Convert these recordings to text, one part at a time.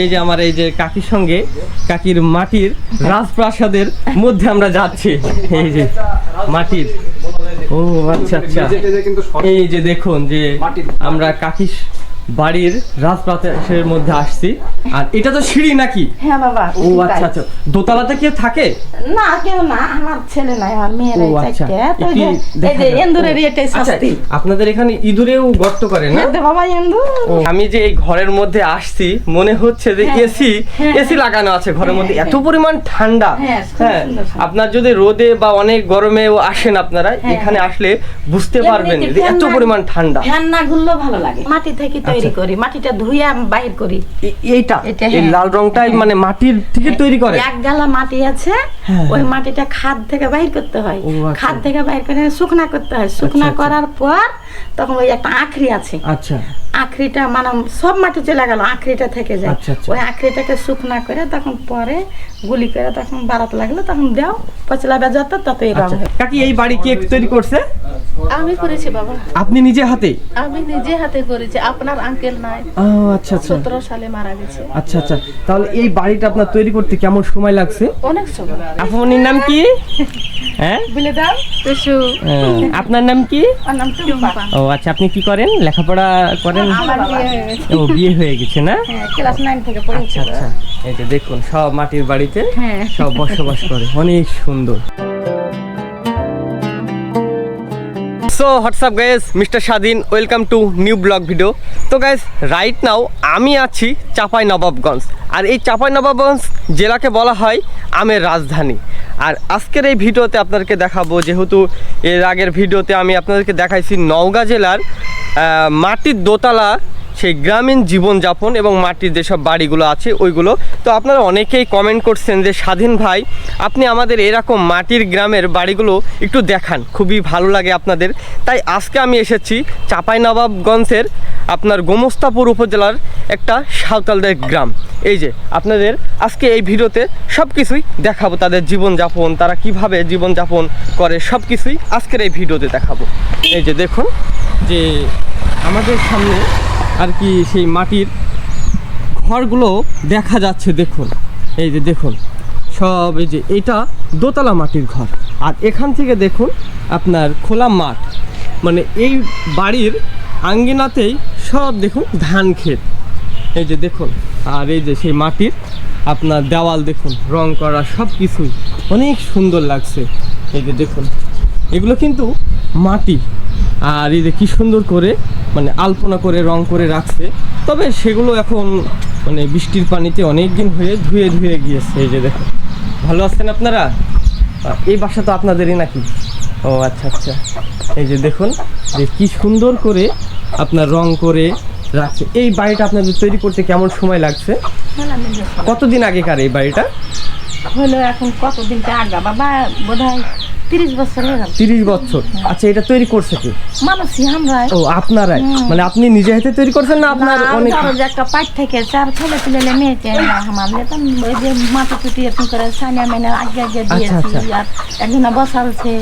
এই যে আমার এই যে কাকির সঙ্গে কাকির মাটির রাজপ্রাসাদের মধ্যে আমরা যাচ্ছি। এই যে মাটির, ও আচ্ছা আচ্ছা, এই যে দেখুন যে আমরা কাকির বাড়ির রাজপ্রাসাদের মধ্যে আসছি। আর এটা তো সিঁড়ি নাকি? হ্যাঁ বাবা। ও আচ্ছা আচ্ছা, দোতলাতে কেউ থাকে না? কেউ না, আমার ছেলে নাই, আমার মেয়েরাই থাকে। তো এই যে এন্দুরের এটাই শাস্তি। আপনাদের এখানে ইঁদুরেও গর্ত করে না? হ্যাঁ বাবা, এন্দুর। আমি যে এই ঘরের মধ্যে আসছি মনে হচ্ছে যে এসি লাগানো আছে ঘরের মধ্যে, এত পরিমাণ ঠান্ডা। হ্যাঁ, আপনার যদি রোদে বা অনেক গরমেও আসেন আপনারা, এখানে আসলে বুঝতে পারবেন যে এত পরিমাণ ঠান্ডা। ফ্যান না ঘুরলেও ভালো লাগে। মাটি থেকে তৈরি করি, মাটিটা ধুইয়া বাইর করি। এইটা এই লাল রংটাই মানে মাটির থেকে তৈরি করে? এক গালা মাটি আছে, ওই মাটিটা খাদ থেকে বাইর করতে হয়। খাদ থেকে বাইর করে শুকনা করতে হয়। শুকনা করার পর তখন ওই একটা আখরি আছে। আচ্ছা, আখরিটা মানে সব মাটি চলে গেল, আখরিটা থেকে যায়। ওই আখরিটাকে শুকনা করে তখন পরে গুলি করে তখন বাড়াতে লাগলো, তখন দাও পচলাবে যত ততই রং। কাকি এই বাড়ি কে তৈরি করছে? আমি করেছি বাবা। আপনি নিজে হাতে? আমি নিজে হাতে করেছি। আপনার আঙ্কেল নাই, ও আচ্ছা আচ্ছা, 17 সালে মারা গেছে। আচ্ছা আচ্ছা, তাহলে এই বাড়িটা আপনার তৈরি করতে কেমন সময় লাগছে? অনেক সময়। আপনার নাম কি? হ্যাঁ বলে দাও। টুসু। আপনার নাম কি? ওর নাম টুম্পা। ও আচ্ছা, আপনি কি করেন? লেখাপড়া করেন? আমার বিয়ে হয়ে গেছে। ও বিয়ে হয়ে গেছে না? হ্যাঁ, ক্লাস 9 থেকে পড়েছি। আচ্ছা, এই যে দেখুন সব মাটির বাড়িতে সব বসবাস করে, অনেক সুন্দর। সো হোয়াটসঅ্যাপ গাইস, মিস্টার স্বাধীন, welcome to new blog video. তো গাইস, রাইট নাও আমি আছি চাঁপাইনবাবগঞ্জ। আর এই চাঁপাইনবাবগঞ্জ জেলাকে বলা হয় আমের রাজধানী। আর আজকের এই ভিডিওতে আপনাদেরকে দেখাবো, যেহেতু এর আগের ভিডিওতে আমি আপনাদেরকে দেখাইছি নওগাঁ জেলার মাটির দোতলা সেই গ্রামীণ জীবনযাপন এবং মাটির যেসব বাড়িগুলো আছে ওইগুলো। তো আপনারা অনেকেই কমেন্ট করছেন যে স্বাধীন ভাই, আপনি আমাদের এরকম মাটির গ্রামের বাড়িগুলো একটু দেখান, খুবই ভালো লাগে আপনাদের। তাই আজকে আমি এসেছি চাঁপাইনবাবগঞ্জের আপনার গোমস্তাপুর উপজেলার একটা সাঁওতালদের গ্রাম। এই যে আপনাদের আজকে এই ভিডিওতে সব কিছুই দেখাবো, তাদের জীবনযাপন, তারা কিভাবে জীবনযাপন করে সব কিছুই আজকের এই ভিডিওতে দেখাবো। এই যে দেখুন যে আমাদের সামনে আর কি সেই মাটির ঘরগুলো দেখা যাচ্ছে। দেখুন এই যে দেখুন সব, এই যে এটা দোতলা মাটির ঘর। আর এখান থেকে দেখুন আপনার খোলা মাঠ, মানে এই বাড়ির আঙ্গিনাতেই সব দেখুন ধান ক্ষেত। এই যে দেখুন, আর এই যে সেই মাটির আপনার দেওয়াল দেখুন রং করা, সব কিছুই অনেক সুন্দর লাগছে। এই যে দেখুন এগুলো কিন্তু মাটি, আর এই যে কি সুন্দর করে মানে আলপনা করে রং করে রাখছে। তবে সেগুলো এখন মানে বৃষ্টির পানিতে অনেক দিন হয়ে ধুয়ে গিয়েছে। এই যে দেখুন, ভালো আছেন আপনারা? এই বাসা তো আপনাদেরই নাকি? ও আচ্ছা আচ্ছা, এই যে দেখুন যে কি সুন্দর করে আপনার রং করে রাখছে। এই বাড়িটা আপনাদের তৈরি করতে কেমন সময় লাগছে? কতদিন আগেকার এই বাড়িটা? হলো এখন কতদিন আগে বাবা, বোধহয় 30 বছর হয়ে গেল। 30 বছর? আচ্ছা, এটা তৈরি করছে কি? মানুষই আমরাই। ও আপনারাই? মানে আপনি নিজে হাতে তৈরি করছেন না আপনার অনেক? একটা পাইট থেকে 4 ছেলে পেলে মেয়েছে আমার, ওই যে মাটি টুটি এরকম করে সানিয়া মেনে আগে দিয়েছি। আর একজন বসালছে।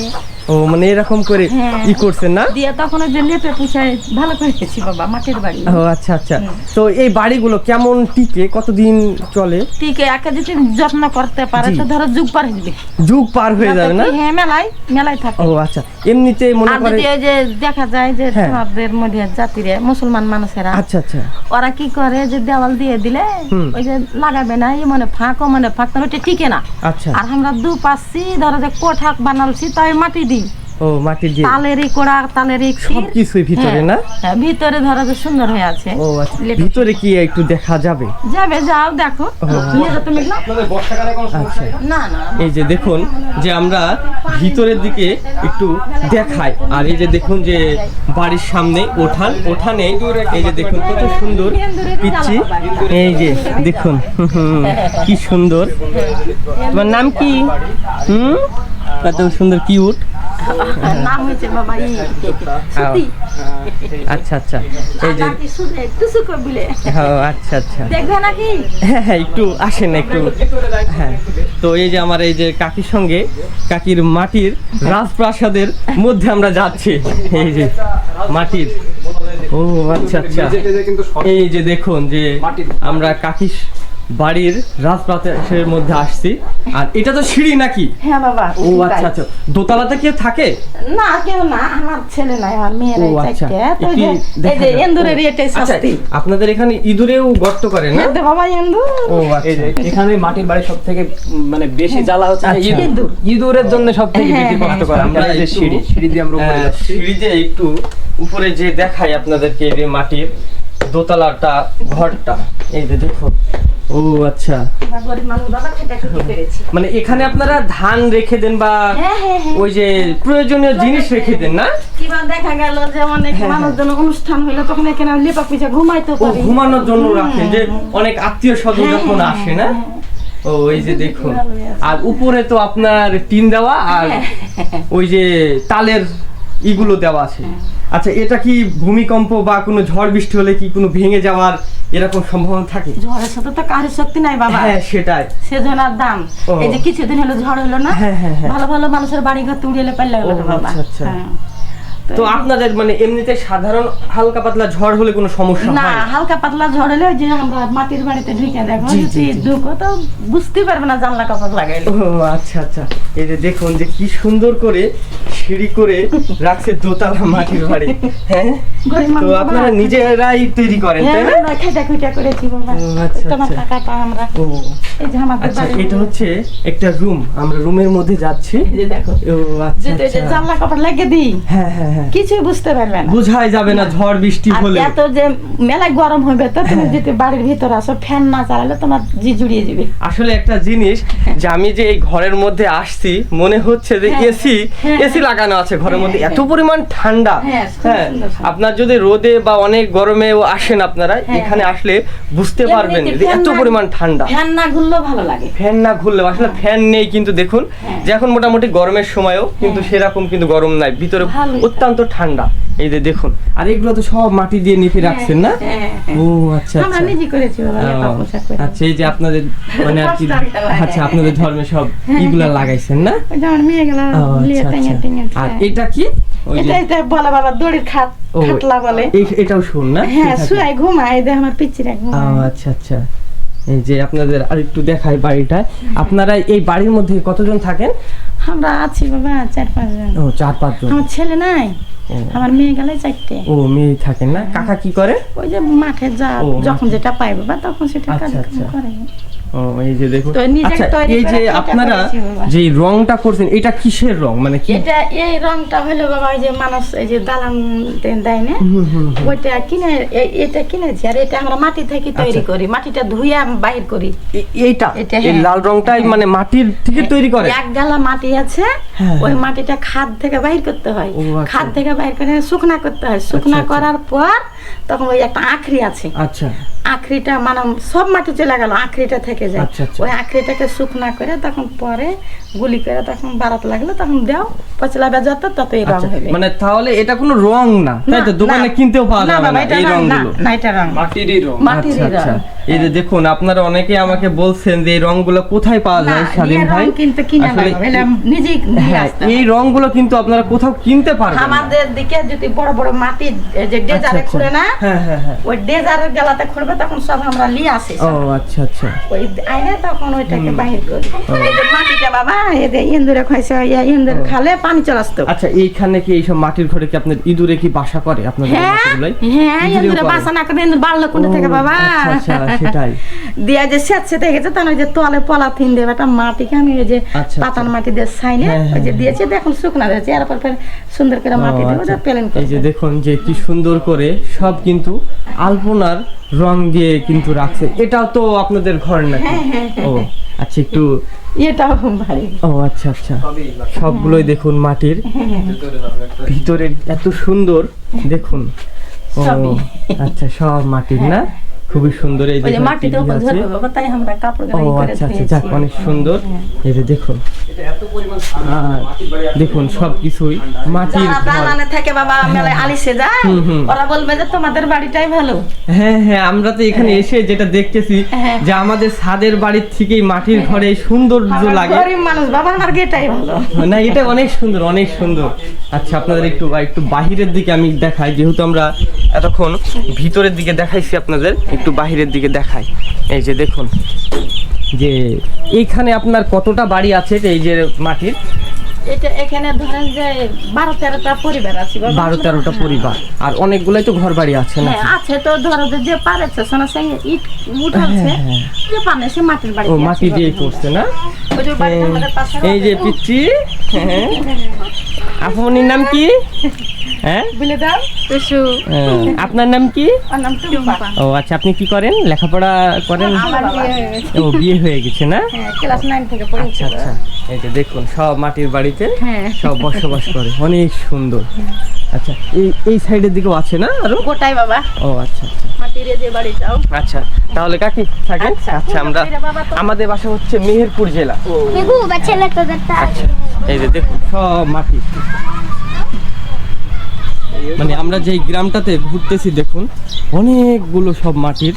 ও মানে এরকম করে ই করছেন না? দিয়ে তখন ওই যে লেপে পুষায় ভালো করে গেছি বাবা, মাটির বাড়ি। ও আচ্ছা আচ্ছা, তো এই বাড়িগুলো কেমন টিকে, কতদিন চলে? টিকে একা যদি যত্ন করতে পারে তো ধরো যুগ পার হয়ে যাবে। যুগ পার হয়ে যাবে না? হ্যাঁ, মেলায় থাকে। ও আচ্ছা, এমনিতে মনে করে যে দেখা যায় যে তোমাদের মধ্যে জাতিরে মুসলমান মানুষেরা, আচ্ছা আচ্ছা, ওরা কি করে যে দেওয়াল দিয়ে দিলে ওই যে লাগাবে না, এই মানে ফাঁক ওটা টিকে না। আচ্ছা, আর আমরা দু পাচ্ছি ধরো যে কোঠাক বানালছি তাই মাটি দিই। ও মাটি দিয়ে তালেরই কোড়া, তালেরই সব কিছুই ভিতরে না? হ্যাঁ, ভিতরে ধরো যে সুন্দর হয়ে আছে। ও আচ্ছা, ভিতরে কি একটু দেখা যাবে? যাও দেখো। আচ্ছা, না না, এই যে দেখুন যে আমরা ভিতরের দিকে একটু দেখাই। আর এই যে দেখুন যে বাড়ির সামনে ওঠানে এই যে দেখুন কত সুন্দর পিচ্ছি। এই যে দেখুন কি সুন্দর। তোমার নাম কি? কত সুন্দর কিউট নাম হয়েছে বাবা। আচ্ছা আচ্ছা, এই যে আচ্ছা আচ্ছা, দেখবে নাকি? হ্যাঁ একটু আসেন একটু। হ্যাঁ, তো এই যে আমার এই যে কাকির সঙ্গে কাকির মাটির রাজপ্রাসাদের মধ্যে আমরা যাচ্ছি। এই যে মাটির, ও আচ্ছা আচ্ছা, এই যে দেখুন যে আমরা কাকির বাড়ির রাজপ্রাসাদের মধ্যে আসছি। আর এটা তো সিঁড়ি নাকি? হ্যাঁ বাবা। ও আচ্ছা আচ্ছা, দোতলাতে কেউ থাকে? না কেউ না, আমার ছেলে নাই, আমার মেয়ের ও আচ্ছা, চারটে। তো একটু এই দেখা যে যাক। এন্দুরের এটাই আচ্ছা, শাস্তি। আপনাদের এখানে ইঁদুরেও গর্ত করে না? হ্যাঁ রে বাবা, এন্দুর। ও এই আচ্ছা। যে এখানে মাটির বাড়ি সব থেকে মানে বেশি জ্বালা হচ্ছে যে আচ্ছা। ইঁদুর। ইঁদুরের জন্য সব থেকে বেশি কষ্ট করে। আমরা এই যে সিঁড়ি দিয়ে আমরা উপরে যাচ্ছি। সিঁড়িতে একটু উপরে যে দেখাই আপনাদেরকে, এই যে মাটির দোতলাটা ঘরটা, এই যে দেখো। ও আচ্ছা, গরিব মানুষ বাবা, খেটে খুঁটি করেছি। মানে এখানে আপনারা ধান রেখে দেন বা ওই যে প্রয়োজনীয় জিনিস রেখে দেন না? কিবা দেখা গেল যে অনেক মানুষজন অনুষ্ঠান হইলো, তখন এখানে লেপা পিছা ঘুমাইতে ও পারি। ঘুমানোর জন্য রাখেন, যে অনেক আত্মীয় স্বজন যখন আসে না? ও এই যে দেখুন। আর উপরে তো আপনার টিন দেওয়া আর ওই যে তালের ইগুলো দেওয়া আছে। আচ্ছা, এটা কি ভূমিকম্প বা কোনো ঝড় বৃষ্টি হলে কি কোনো ভেঙে যাওয়ার এরকম সম্ভাবনা থাকে? ঝড়ের সাথে তো কারোর শক্তি নাই বাবা। হ্যাঁ সেটাই। সেজন্য আর দাম। ও। এই যে কিছুদিন হলো ঝড় হলো না, হ্যাঁ, হ্যাঁ, হ্যাঁ। ভালো ভালো মানুষের বাড়ি ঘর তুড়িয়ে পারলে ও, বাবা। আচ্ছা, আচ্ছা। হ্যাঁ। তো আপনাদের মানে এমনিতে সাধারণ হালকা পাতলা ঝড় হলে কোনো সমস্যা না, হয়? হালকা পাতলা ঝড় হলে ওই যে আমরা মাটির বাড়িতে ঢুকে দেখো, জি, যদি জি, জি। ঢুকো তো বুঝতে পারবে না জানলা কাপড় লাগাইলে। ও আচ্ছা আচ্ছা, এই যে দেখুন যে কি সুন্দর করে সিঁড়ি করে রাখছে দোতলা মাটির বাড়ি। হ্যাঁ, গরিব তো মানুষ বাবা। আপনারা নিজেরাই তৈরি করেন হ্যাঁ, তাই না? আমরা খেটা খুঁটা করেছি বাবা। ও, আচ্ছা, তোমার আচ্ছা। টাকাটা আমরা ও এই যে আমাদের আচ্ছা, বাড়ির এটা হচ্ছে একটা রুম, আমরা রুমের মধ্যে যাচ্ছি। এই যে দেখো, ও আচ্ছা যদি ওই যে আচ্ছা। জানলা কাপড় লাগিয়ে দিই, হ্যাঁ হ্যাঁ হ্যাঁ, কিছুই বুঝতে পারবে না। বুঝাই যাবে না ঝড় বৃষ্টি আর হলে। এত যে মেলা গরম হবে, তো তুমি যদি বাড়ির ভিতরে আসো, ফ্যান না চালালে তোমার জি জুড়িয়ে যাবে। আসলে একটা জিনিস যে আমি যে এই ঘরের মধ্যে আসছি, মনে হচ্ছে যে হ্যাঁ, এসি হ্যাঁ, এসি লাগানো আছে ঘরের মধ্যে, হ্যাঁ, এত পরিমাণ ঠান্ডা। হ্যাঁ, খুব হ্যাঁ, সুন্দর সুন্দর। আপনার যদি রোদে বা অনেক গরমেও আসেন আপনারা, হ্যাঁ, এখানে আসলে বুঝতে পারবেন এমনিতে যে ফ্যান এত না- পরিমাণ ঠান্ডা। ফ্যান না ঘুরলেও ভালো লাগে। ফ্যান না ঘুরলে, আসলে ফ্যান নেই কিন্তু দেখুন যে এখন মোটামুটি গরমের সময়ও কিন্তু সেরকম কিন্তু গরম নাই, ভিতরে ভালোই। অত্যন্ত ঠান্ডা। এই যে দেখুন, আর এগুলো তো সব মাটি দিয়ে নিপে রাখছেন না? হ্যাঁ, হ্যাঁ। ও আচ্ছা আমরা আচ্ছা। নিজে করেছি বাবা, লেপা পোশাক করে। আচ্ছা, এই যে আপনাদের মানে আর কি, কষ্টারিটা লাগাই। আচ্ছা আপনাদের ধর্মে সব ইগুলা লাগাইছেন না? ওই যে আমার মেয়েগুলো ও, লিয়ে আচ্ছা, টেঙে আচ্ছা। টেঙে আর খায়। এটা কি? ওই যে এটা বলে বাবা দড়ির ও, খাটলা বলে। এটাও শুন না? হ্যাঁ, ঠিক আছে। শুয়াই ঘুমায়, এই যে আমার পিচ্চিরা ও ঘুমায়। আচ্ছা আচ্ছা। এই যে আপনাদের আর একটু দেখাই বাড়িটা। আপনারা এই বাড়ির মধ্যে কতজন থাকেন? আমরা আছি বাবা 4-5 জন। ও 4-5 জন। আমার ছেলে নাই, ও। আমার মেয়ে গেলে 4টে। ও মেয়ে থাকেন না? কাকা কি করে? ওই যে মাঠে যা ও, যখন মাঠে। যেটা পাই বাবা, তখন সেটা আচ্ছা, কাজ আচ্ছা। করে। ও এই যে দেখুন। তো নিজে আচ্ছা, তৈরি এই করে যে এটা আপনারা করেছি বাবা। যে রংটা করছেন, এটা কিসের রং? মানে কি? এটা এই রংটা হলো বাবা, ওই যে মানুষ এই যে দালান দেয় না, ওইটা কিনে এটা কিনেছি। আর এটা আমরা মাটি থেকে তৈরি আচ্ছা। করি, মাটিটা ধুইয়া বাইর করি। এইটা এটা, এই হ্যাঁ। লাল রংটাই মানে মাটির থেকে তৈরি করে? এক গালা মাটি আছে, হ্যাঁ, ওই হ্যাঁ। মাটিটা খাদ থেকে বাইর করতে হয়। ও, আচ্ছা। খাদ থেকে বাইর করে শুকনা করতে হয়। শুকনা আচ্ছা। করার পর তখন ওই একটা আখরি আছে, আচ্ছা আখরিটা মানে সব মাটি চলে গেল, আখরিটা থেকে যায়। আচ্ছা, আচ্ছা। ওই আখরিটাকে শুকনা করে তখন পরে গুলি করে তখন বাড়াতে লাগলো, তখন দেও পচলাবে যত তত এই রং আচ্ছা, হবে। মানে তাহলে এটা কোনো রং না, তাই তো? না, দোকানে না। কিনতেও পাওয়া না যাবে বাবা, না এটা এই রং না, রংগুলো। না, এটা রং মাটিরই রং। মাটিরই আচ্ছা আচ্ছা। রং। এই যে দেখুন, আপনারা অনেকে আমাকে বলছেন যে এই রংগুলো কোথায় পাওয়া না, যায় স্বাধীন এই রং ভাই? কিন্তু কিনা আসলে লাগবে, এটা নিজেই নিয়ে হ্যাঁ, আসতে এই হয়। রংগুলো কিন্তু আপনারা কোথাও কিনতে পারবেন না। আমাদের দিকে যদি বড় বড় মাটি এই যে আচ্ছা, ডেজারে আচ্ছা। খুঁড়ে না, হ্যাঁ হ্যাঁ হ্যাঁ। ওই ডেজারের গেলাতে খুঁড়বে, তখন সব আমরা নিয়ে আসি ও আচ্ছা আচ্ছা। ওই আইনে, তখন ওইটাকে বাহির করি। এই যে মাটিটা বাবা, এই যে ইন্দুরে খাইছে, ইন্দুর খালে পানি চলে আসতো। আচ্ছা, এইখানে কি এইসব মাটির ঘরে কি আপনার ইঁদুরে কি বাসা করে আপনাদের হ্যাঁ, মাটিগুলোয়? হ্যাঁ, ইঁদুরেও ইন্দুরে করে? বাসা না করে ইন্দুর বাড়লো কোন থেকে ও, বাবা? আচ্ছা, আচ্ছা, সেটাই। দিয়া যে সেতে গেছে, তখন ওই যে তলে পলাথিন দেবে, একটা মাটিকে আমি ওই যে আচ্ছা, পাতান আচ্ছা। মাটি দিয়ে ছাইনে হ্যাঁ, ওই যে হ্যাঁ, দিয়েছে, দেখুন শুকনা দিয়েছে, এরপর ফের সুন্দর করে মাটি ও, দিয়ে আচ্ছা। ওটা প্লেন এই যে করে। দেখুন যে কি সুন্দর করে সব কিন্তু আলপনার রং দিয়ে কিন্তু রাখছে। এটাও তো আপনাদের ঘর নাকি? ও আচ্ছা, একটু এটাও ভারী। ও আচ্ছা আচ্ছা। সবগুলোই দেখুন মাটির, ভিতরের এত সুন্দর দেখুন। ও সবই। আচ্ছা, সব মাটির না? খুবই সুন্দর। এই ওই যে দেখুন মাটিতে TV উপর আছে। ধরবে বাবা, তাই আমরা কাপড় ও গায়ে করে আচ্ছা আচ্ছা, ধুয়েছি। যাক অনেক সুন্দর। এই যে দেখুন, আর দেখুন সবকিছুই মাটির যারা ঘর। দালানে থাকে বাবা, মেলায় আলিশে যায়, ওরা বলবে যে তোমাদের বাড়িটাই ভালো। হ্যাঁ হ্যাঁ, আমরা তো এখানে এসে যেটা দেখতেছি হ্যাঁ। যে আমাদের ছাদের বাড়ির থেকেই মাটির ঘরে সৌন্দর্য আমার লাগে। গরিব মানুষ বাবা, আমার গেটাই ভালো। না, এটা অনেক সুন্দর, অনেক সুন্দর। আচ্ছা আপনাদের একটু বাহিরের দিকে আমি দেখাই, যেহেতু আমরা এতক্ষণ ভিতরের দিকে দেখাইছি, আপনাদের একটু বাহিরের দিকে দেখাই। এই যে দেখুন যে এইখানে আপনার কতটা বাড়ি আছে এই যে মাটির? এটা এখানে ধরেন যে 12-13টা পরিবার আছে বাবা। 12-13টা পরিবার, আর অনেকগুলাই তো ঘর বাড়ি আছে না? হ্যাঁ আছে, তো ধরো যে পারেছে সোনা সে ইট উঠাচ্ছে, যে পানে সে মাটির বাড়ি ও আছে মাটি দিয়ে বাবা। করছে না? ওই যে বাড়িটা আমাদের পাশে। এই যে পিচ্চি, হ্যাঁ আপনার নাম কি? হ্যাঁ বলে দাও টুসু, আপনার নাম কি? ওর নাম টুম্পা। ও আচ্ছা, আপনি কি করেন? লেখাপড়া করেন? আমার বিয়ে হয়ে গেছে। ও বিয়ে হয়ে গেছে না? হ্যাঁ ক্লাস 9 থেকে পড়েছি। আচ্ছা আচ্ছা, এই যে দেখুন সব মাটির বাড়িতে হ্যাঁ সব বসবাস করে, অনেক সুন্দর। আচ্ছা এই সাইডের দিকেও আছে না আরো? গোটাই বাবা ও আচ্ছা আচ্ছা মাটির এই যে বাড়িটাও। আচ্ছা, তাহলে কাকি থাকেন। আচ্ছা, আচ্ছা আমরা বাবা তো- আমাদের বাসা হচ্ছে মেহেরপুর জেলা। আচ্ছা এই যে দেখুন সব মাটি, মানে আমরা যেই গ্রামটাতে ঘুরতেছি দেখুন অনেকগুলো সব মাটির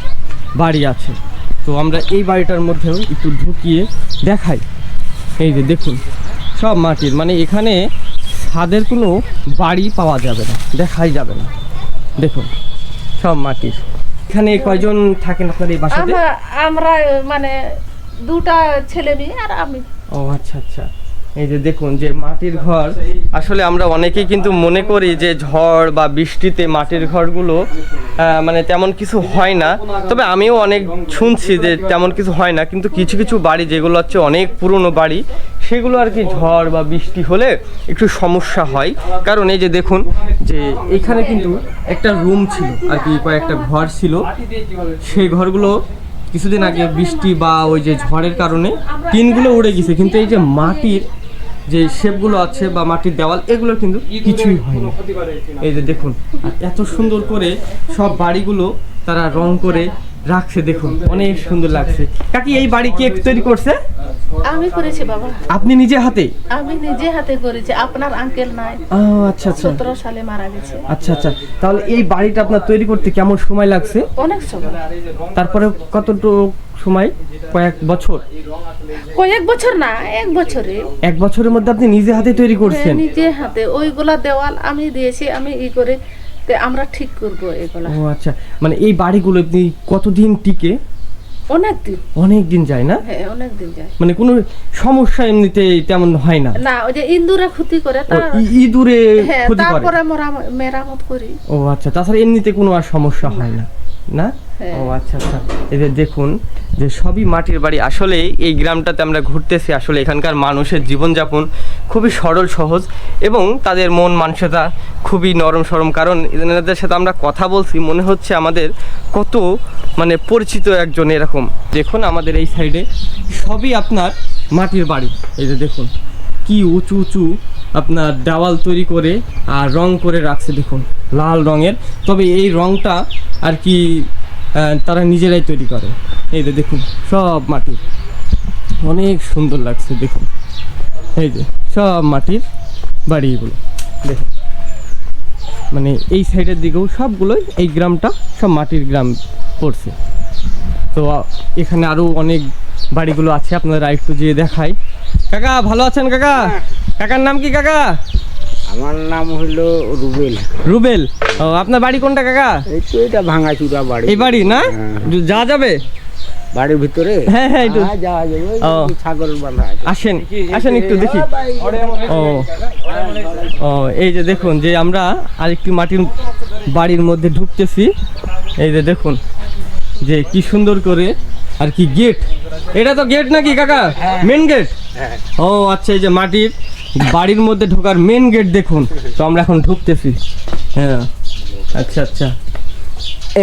বাড়ি আছে। তো আমরা এই বাড়িটার মধ্যেও একটু ঢুকিয়ে দেখাই। এই যে দেখুন সব মাটির, মানে এখানে ছাদের কোনো বাড়ি পাওয়া যাবে না, দেখাই যাবে না। দেখুন সব মাটির। এখানে কয়জন থাকেন আপনার এই বাসাতে? আমরা মানে 2টা ছেলে মেয়ে আর আমি। ও আচ্ছা আচ্ছা, এই যে দেখুন যে মাটির ঘর, আসলে আমরা অনেকেই কিন্তু মনে করি যে ঝড় বা বৃষ্টিতে মাটির ঘরগুলো মানে তেমন কিছু হয় না, তবে আমিও অনেক শুনছি যে তেমন কিছু হয় না, কিন্তু কিছু কিছু বাড়ি যেগুলো হচ্ছে অনেক পুরনো বাড়ি সেগুলো আর কি ঝড় বা বৃষ্টি হলে একটু সমস্যা হয়। কারণ এই যে দেখুন যে এখানে কিন্তু একটা রুম ছিল আর কি, কয়েকটা ঘর ছিল, সেই ঘরগুলো কিছুদিন আগে বৃষ্টি বা ওই যে ঝড়ের কারণে টিনগুলো উড়ে গেছে, কিন্তু এই যে মাটির যে শেপগুলো আছে বা মাটির দেওয়াল এগুলো কিন্তু কিছুই হয়নি। এই যে দেখুন আর এত সুন্দর করে সব বাড়িগুলো তারা রং করে রাখছে, দেখুন অনেক সুন্দর লাগছে। কাকি এই বাড়ি কে তৈরি করছে? আমি করেছি বাবা, আপনি নিজে হাতে? আমি নিজে হাতে করেছি। আপনার আঙ্কেল নাই, ও আচ্ছা আচ্ছা 17 সালে মারা গেছে। আচ্ছা আচ্ছা, তাহলে এই বাড়িটা আপনার তৈরি করতে কেমন সময় লাগছে? অনেক সময়, তারপরে কতটুকু সময়? কয়েক বছর? কয়েক বছর না, 1 বছরে। 1 বছরের মধ্যে আপনি নিজে হাতে তৈরি করছেন? নিজে হাতে ওইগুলা দেওয়াল আমি দিয়েছি, আমি ই করে তে আমরা ঠিক করব এগুলা। ও আচ্ছা, মানে এই বাড়িগুলো আপনি কতদিন টিকে? অনেক দিন যায় না? হ্যাঁ অনেক দিন যায়, মানে কোনো সমস্যা এমনিতে তেমন হয় না? না ওই যে ইন্দুরে ক্ষতি করে ও, ইঁদুরে হ্যাঁ, ক্ষতি করে? তারপরে মেরামত করি। ও আচ্ছা, তাছাড়া এমনিতে কোনো আর সমস্যা হয় না না? হ্যাঁ। ও আচ্ছা আচ্ছা, এই যে দেখুন যে সবই মাটির বাড়ি। আসলে এই গ্রামটাতে আমরা ঘুরতেছি, আসলে এখানকার মানুষের জীবনযাপন খুবই সরল সহজ এবং তাদের মন মানসিকতা খুবই নরম সরম। কারণ এনাদের সাথে আমরা কথা বলছি, মনে হচ্ছে আমাদের কত মানে পরিচিত একজন এরকম। দেখুন আমাদের এই সাইডে সবই আপনার মাটির বাড়ি। এই যে দেখুন কি উঁচু উঁচু আপনার দেওয়াল তৈরি করে আর রং করে রাখছে, দেখুন লাল রঙের। তবে এই রংটা আর কি তারা নিজেরাই তৈরি করে। এই যে দেখুন সব মাটির, অনেক সুন্দর লাগছে দেখুন। এই যে সব মাটির বাড়ি এগুলো দেখুন, মানে এই সাইডের দিকেও সবগুলোই এই গ্রামটা সব মাটির গ্রাম পড়ছে। তো এখানে আরও অনেক বাড়িগুলো আছে, আপনারা একটু যেয়ে দেখাই। কাকা ভালো আছেন কাকা? কাকার নাম কি কাকা? আমার নাম হলো রুবেল। রুবেল। ও আপনার বাড়ি কোনটা কাকা? এই তো এটা ভাঙাচুরা বাড়ি। এই বাড়ি না? যাওয়া যাবে বাড়ির ভিতরে? হ্যাঁ হ্যাঁ একটু হ্যাঁ, যাওয়া যাবে। ওই ও। ছাগল বাঁধা আছে। আসেন আসেন একটু দেখি। ও ও এই যে দেখুন যে আমরা আরেকটি মাটির বাড়ির মধ্যে ঢুকতেছি। এই যে দেখুন যে কি সুন্দর করে আর কি গেট, এটা তো গেট নাকি কাকা? Main gate? ও আচ্ছা, এই যে মাটির বাড়ির মধ্যে ঢোকার মেন গেট দেখুন। তো আমরা এখন ঢুকতেছি। হ্যাঁ আচ্ছা আচ্ছা,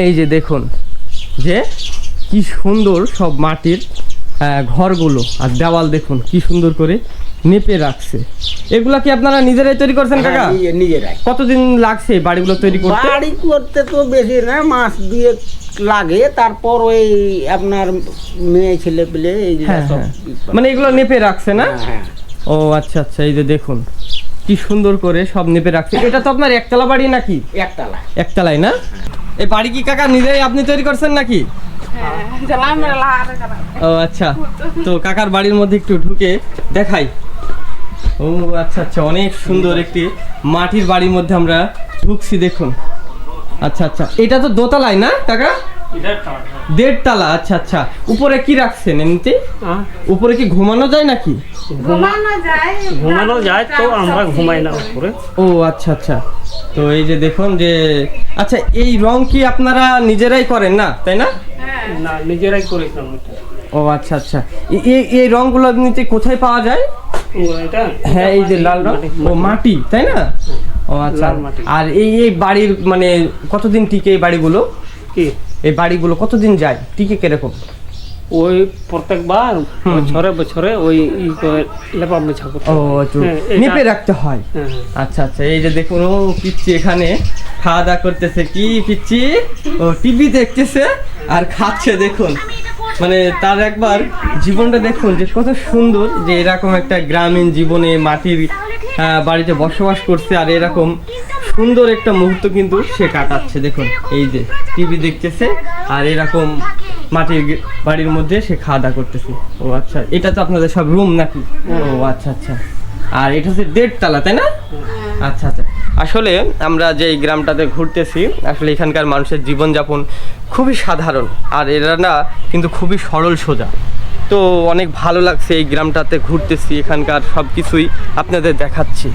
এই যে দেখুন যে কি সুন্দর সব মাটির ঘরগুলো আর দেওয়াল দেখুন কি সুন্দর করে নেপে রাখছে। এগুলা কি আপনারা নিজেরাই তৈরি করছেন কাকা? হ্যাঁ, নিজেরাই। কতদিন লাগছে এই বাড়িগুলো তৈরি করতে? বাড়ি করতে তো বেশি না, মাস 2 লাগে। তারপর ওই আপনার মেয়ে ছেলে পেলে এইগুলা হ্যাঁ সব হ্যাঁ, মানে এগুলো নেপে রাখছে না? হ্যাঁ। ও আচ্ছা আচ্ছা, এই যে দেখুন কি সুন্দর করে সব নেপে রাখছে। এটা তো আপনার একতলা বাড়ি নাকি? একতলা। একতলায় না? এই বাড়ি কি কাকা নিজেই আপনি তৈরি করছেন নাকি? ও আচ্ছা, তো কাকার বাড়ির মধ্যে একটু ঢুকে দেখাই। ও আচ্ছা আচ্ছা, অনেক সুন্দর একটি মাটির বাড়ির মধ্যে আমরা ঢুকছি দেখুন। আচ্ছা আচ্ছা, এটা তো দোতলায় না কাকা? 1.5 তলা। আচ্ছা আচ্ছা, উপরে কি রাখছেন এমনিতে? উপরে কি ঘুমানো যায় নাকি? ঘুমানো যায় তো আমরা ঘুমাই না উপরে। ও আচ্ছা আচ্ছা, তো এই যে দেখুন যে, আচ্ছা এই রং কি আপনারা নিজেরাই করেন না, তাই না? না, নিজেরাই করেছিলাম এটা। ও আচ্ছা আচ্ছা, এই রংগুলো এমনিতে কোথায় পাওয়া যায়? এটা হ্যাঁ, এই যে লাল রং, ও মাটি, তাই না? ও আচ্ছা। লাল মাটি। আর এই বাড়ির মানে কতদিন টিকে এই বাড়িগুলো? কি এই বাড়িগুলো কতদিন যায়, টিকে কিরকম? ওই প্রত্যেকবার বছরে বছরে ওই লেপা মোছা করতে ও হয়। একটু হ্যাঁ, এটা- নিপে রাখতে হয়। হ্যাঁ, হ্যাঁ। আচ্ছা আচ্ছা, এই যে দেখুন ও পিচ্ছি এখানে খাওয়া দাওয়া করতেছে। কি পিচ্ছি? ও টিভি দেখতেছে আর খাচ্ছে দেখুন। মানে তার একবার জীবনটা দেখুন যে কত সুন্দর, যে এরকম একটা গ্রামীণ জীবনে মাটির বাড়িতে বসবাস করছে, আর এরকম সুন্দর একটা মুহূর্ত কিন্তু সে কাটাচ্ছে। দেখুন এই যে টিভি দেখতেছে আর এরকম মাটির বাড়ির মধ্যে সে খাওয়া দাওয়া করতেছে। ও আচ্ছা, এটা তো আপনাদের সব রুম নাকি? ও আচ্ছা আচ্ছা, আর এটা হচ্ছে 1.5 তলা, তাই না? আচ্ছা আচ্ছা, আসলে আমরা যে এই গ্রামটাতে ঘুরতেছি, আসলে এখানকার মানুষের জীবনযাপন খুবই সাধারণ, আর এরা না কিন্তু খুবই সরল সোজা। তো অনেক ভালো লাগছে এই গ্রামটাতে ঘুরতেছি, এখানকার সব কিছুই আপনাদের দেখাচ্ছি।